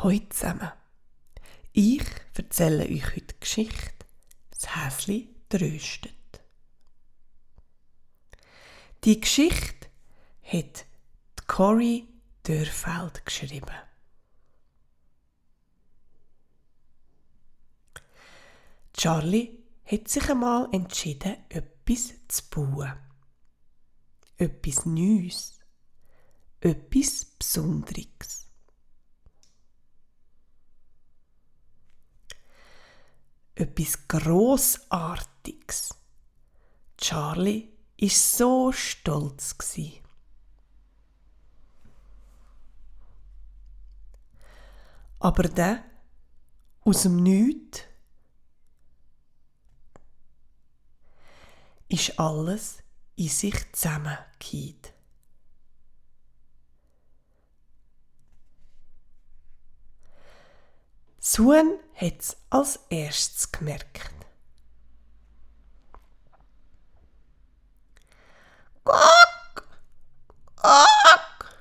Hallo zusammen. Ich erzähle euch heute die Geschichte «Das Häsli tröstet». Die Geschichte hat die Corrie Dörfeld geschrieben. Charlie hat sich einmal entschieden, etwas zu bauen. Etwas Neues. Etwas Besonderes. Etwas Grossartiges. Charlie war so stolz. Aber dann, aus dem Nichts, ist alles in sich zusammengefallen. Das Huhn hat es als erstes gemerkt. Quack, quack,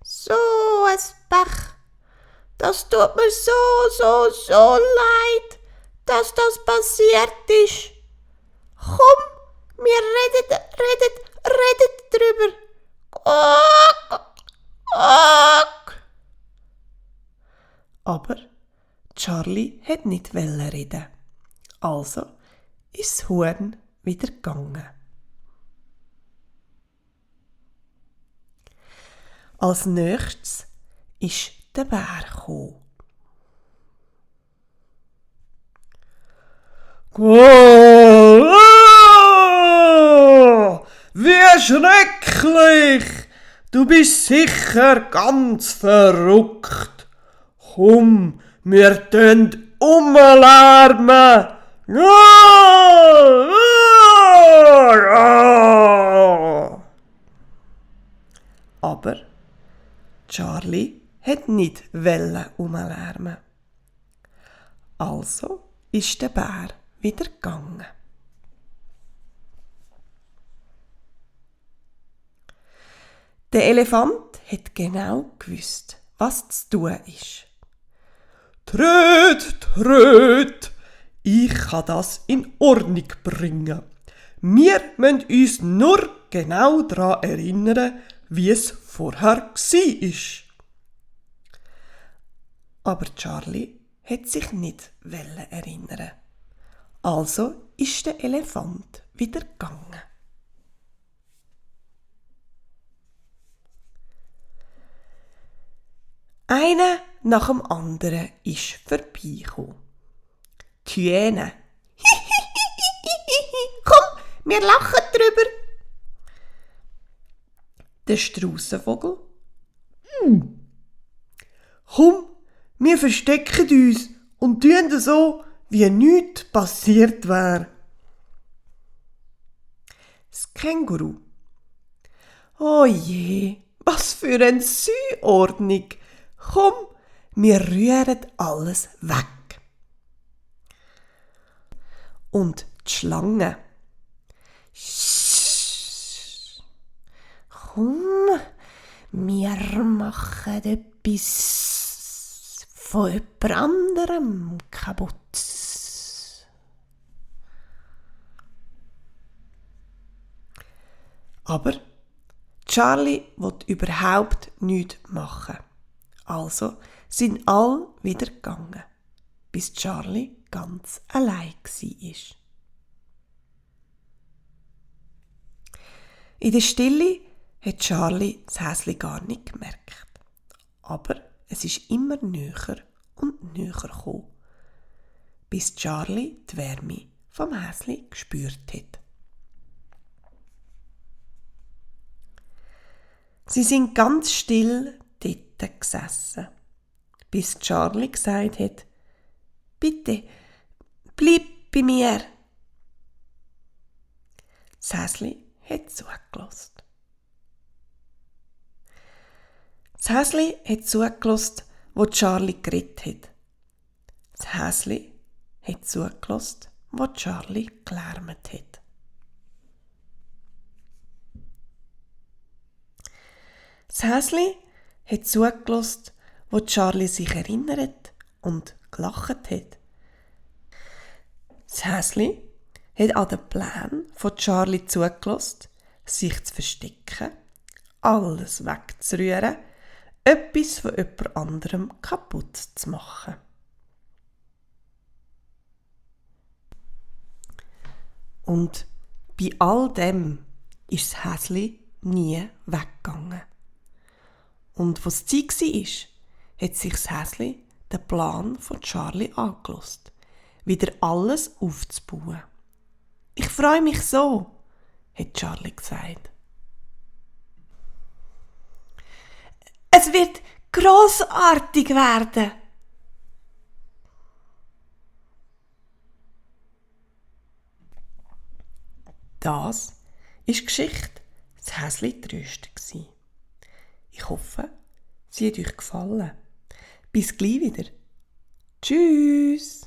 so ein Pech. Das tut mir so leid, dass das passiert ist. Komm, wir reden drüber. Quack, quack. Aber Charlie hat nicht reden. Also ist das Huhn wieder gegangen. Als nächstes ist der Bär gekommen. Wie schrecklich! Du bist sicher ganz verrückt. Komm, wir tun umlärmen. Aber Charlie hat nicht umlärmen. Also ist der Bär wieder gegangen. Der Elefant hat genau gewusst, was zu tun ist. Tröd, ich kann das in Ordnung bringen. Wir müssen uns nur genau daran erinnern, wie es vorher war. Aber Charlie hat sich nicht erinnern. Also ist der Elefant wieder gegangen. Einer nach dem anderen ist vorbeigekommen. Die Hyäne. Komm, wir lachen drüber. Der Straussenvogel. Komm, wir verstecken uns und tun so, wie nichts passiert wäre. Das Känguru. Oh je, was für eine Südordnung. Komm, wir rühren alles weg. Und die Schlange. Komm, wir machen etwas von jemand anderem kaputt. Aber Charlie will überhaupt nichts machen. Also sind alle wieder gegangen, bis Charlie ganz allein war. In der Stille hat Charlie das Häsli gar nicht gemerkt. Aber es ist immer näher und näher gekommen, bis Charlie die Wärme vom Häsli gespürt hat. Sie sind ganz still dort gesessen, bis Charlie gesagt hat: «Bitte, bleib bei mir.» Das Häsli hat zugelassen. Das Häsli hat zugelassen, wo Charlie geredet hat. Das Häsli hat zugelassen, wo Charlie gelärmt hat. Das Häsli hat zugelassen, wo Charlie sich erinnert und gelacht hat. Das Häsli hat an den Plan von Charlie zugelassen, sich zu verstecken, alles wegzurühren, etwas von jemand anderem kaputt zu machen. Und bei all dem ist das Häsli nie weggegangen. Und was Zeit war, hat sich das Häsli den Plan von Charlie angehört, wieder alles aufzubauen. «Ich freue mich so», hat Charlie gesagt. Es wird grossartig werden. Das war die Geschichte «Das Häsli trösten». Ich hoffe, sie hat euch gefallen. Bis gleich wieder. Tschüss!